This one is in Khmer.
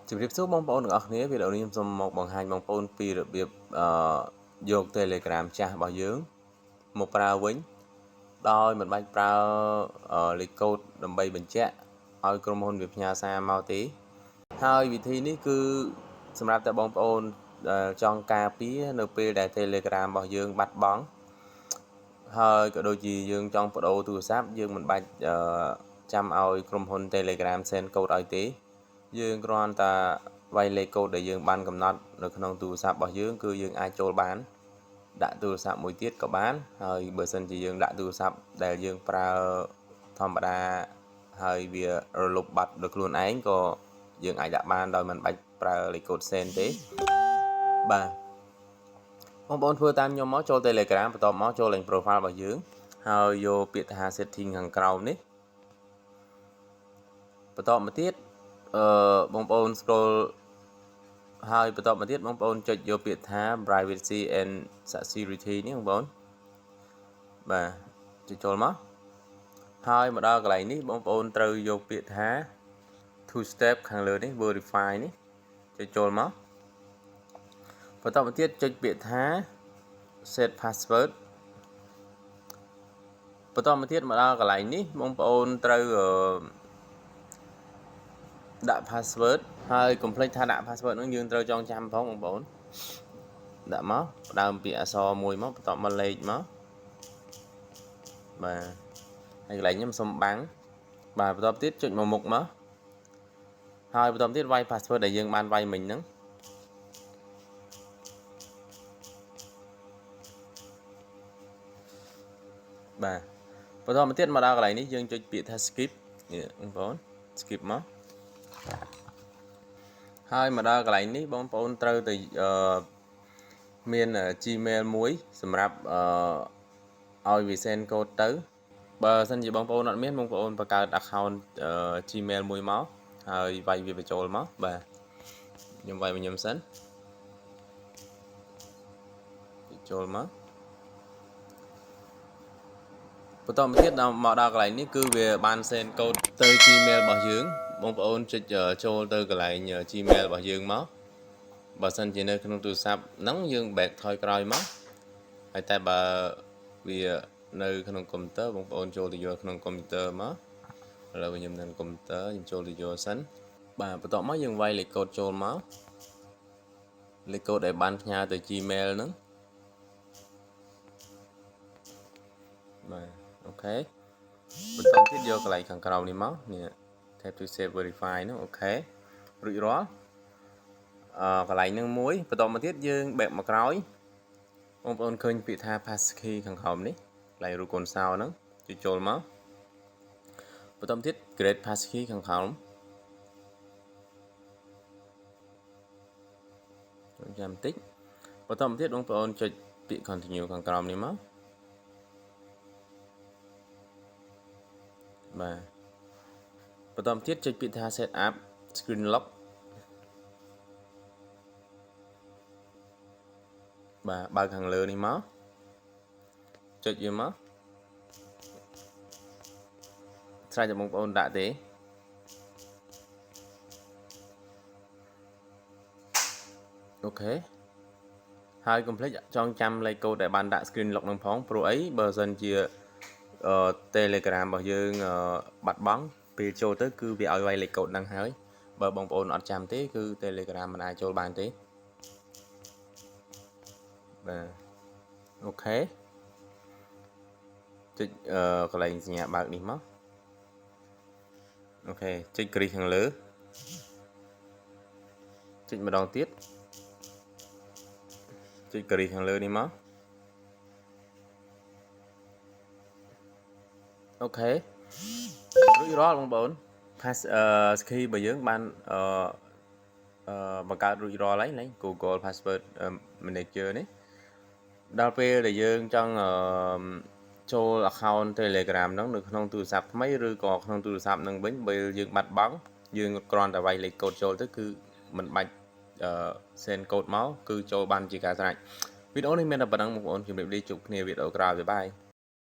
ជំរាបសួរបងប្អូនទាំងអស់គ្នាវីដេអូនេះខ្ញុំសូមមកបង្ហាញបងប្អូនពីរបៀបយក Telegram ចាស់របស់យើងមកប្រើវិញដោយមិនបាច់ប្រើលេខកូដដើម្បីបញ្ជាក់ឲ្យក្រុមហ៊ុនវាផ្ញើសារមកទេហើយវិធីនេះគឺសម្រាប់តែបងប្អូនចង់ការពារនៅពេលដែល Telegram របស់យើងបាត់បង់ហើយក៏ដូចជាយើងចង់បដូរទូរស័ព្ទយើងមិនបាច់ចាំឲ្យក្រុមហ៊ុន Telegram send កូដឲ្យទេយើងគ្រាន់តែវាយលេខកូដដែលយើងបានកំណត់នៅក្នុងទូរស័ព្ទរបស់យើងគឺយើងអាចចូលបានដាក់ទូរស័ព្ទមួយទៀតក៏បានហើយបើសិនជាយើងដាក់ទូរស័ព្ទដែលយើងប្រើធម្មតាហើយវារលត់បាត់ដោយខ្លួនឯងក៏យើងអាចដាក់បានដោយមិនបាច់ប្រើលេខកូដ send ទេបាទបងប្អូនធ្វើតាមខ្ញុំមកចូល Telegram បន្ទាប់មកចូលលេខ profile របស់យើងហើយយកពាក្យថា setting ខាងក្រោមនេះបន្តមកទៀតបងប្អូន scroll ហើយបន្តមកទៀតបងប្អូនចុចយកពាក្យថា privacy and security នេះបងប្អូនបាទចុចចូលមកហើយមកដល់កន្លែងនេះបងប្អូនត្រូវយកពាក្យថា two step ខាងលើនេះ verify នេះចុចចូលមកបន្តមកទៀតចុចពាក្យថា set password បន្តមកទៀតមកដល់កន្លែងនេះបងប្អូនត្រូវដាក់ password ហើយកុំភ្លេចថាដាក់ password ហ្នឹងយើងត្រូវចងចាំផងបងប្អូនដាក់មកផ្ដើមពីអក្សរមួយមកបន្តមកលេខមកបាទហើយកន្លែងខ្ញុំសុំបាំងបាទបន្តទៀតចុចមកមុខមកហើយបន្តទៀតវាយ password ដែលយើងបានវាយមិញហ្នឹងបាទបន្តមកទៀតមកដល់កន្លែងនេះយើងចុចពាក្យថា skip នេះបងប្អូន skip មកហើយមកដល់កន្លែងនេះបងប្អូនត្រូវទៅមាន Gmail មួយសម្រាប់ឲ្យវា send code ទៅបើសិនជាបងប្អូនអត់មានបងប្អូនបង្កើត account Gmail មួយមកហើយវាយវាបញ្ចូលមកបាទខ្ញុំវាយខ្ញុំសិនបញ្ចូលមកបន្តមកទៀតមកដល់កន្លែងនេះគឺវាបាន send code ទៅ Gmail របស់យើងបងប្អូនចុចចូលទៅកន្លែង Gmail របស់យើងមកបើសិនជានៅក្នុងទូរស័ព្ទហ្នឹងយើង back ថយក្រោយមកហើយតែបើវានៅក្នុងកុំព្យូទ័របងប្អូនចូលទៅយកក្នុងកុំព្យូទ័រមកឥឡូវខ្ញុំនៅកុំព្យូទ័រខ្ញុំចូលទៅយកសិនបាទបន្ទាប់មកយើងវាយលេខកូដចូលមកលេខកូដដែលបានផ្ញើទៅ Gmail ហ្នឹងបាទអូខេបន្តទៀតយកកន្លែងខាងក្រោមនេះមកនេះ tap to save verify ហ្នឹងអូខេរួចរាល់កន្លែងហ្នឹងមួយបន្តមកទៀតយើង back មកក្រោយបងប្អូនឃើញពាក្យថា passkey ខាងក្រោមនេះកន្លែងរូបកូនសោហ្នឹងចុចចូលមកបន្តទៀត create passkey ខាងក្រោមចាំបន្តិចបន្តមកទៀតបងប្អូនចុចពាក្យ continue ខាងក្រោមនេះមកបាទបន្តមកទៀតចុចពាក្យថា set up screen lock បាទបើកខាងលើនេះមកចុចវាមកស្រេចតែបងប្អូនដាក់ទេអូខេហើយកុំភ្លេចចងចាំលេខកូដដែលបានដាក់ screen lock នឹងផងព្រោះអីបើសិនជាTelegram របស់យើងបាត់បង់ពេលចូលទៅគឺវាឲ្យវាយលេខកូដហ្នឹងហើយបើបងប្អូនអត់ចាំទេគឺ Telegram មិនអាចចូលបានទេបាទអូខេចុចកន្លែងសញ្ញាបើកនេះមកអូខេចុចគ្រីសខាងលើចុចម្ដងទៀតចុចគ្រីសខាងលើនេះមកអូខេរួចរាល់បងប្អូន passkey របស់យើងបានបង្កើតរួចរាល់ហើយ Google Password Manager នេះដល់ពេលដែលយើងចង់ចូល account Telegram ហ្នឹងនៅក្នុងទូរស័ព្ទថ្មីឬក៏ក្នុងទូរស័ព្ទហ្នឹងវិញបើយើងបាត់បង់យើងគ្រាន់តែវាយលេខកូដចូលទៅគឺមិនបាច់send កូដមកគឺចូលបានជាការស្រេចវីដេអូនេះមានតែប៉ុណ្្នឹងបងប្អូនជម្រាបលាជួបគ្នាវីដេអូក្រោយបាយ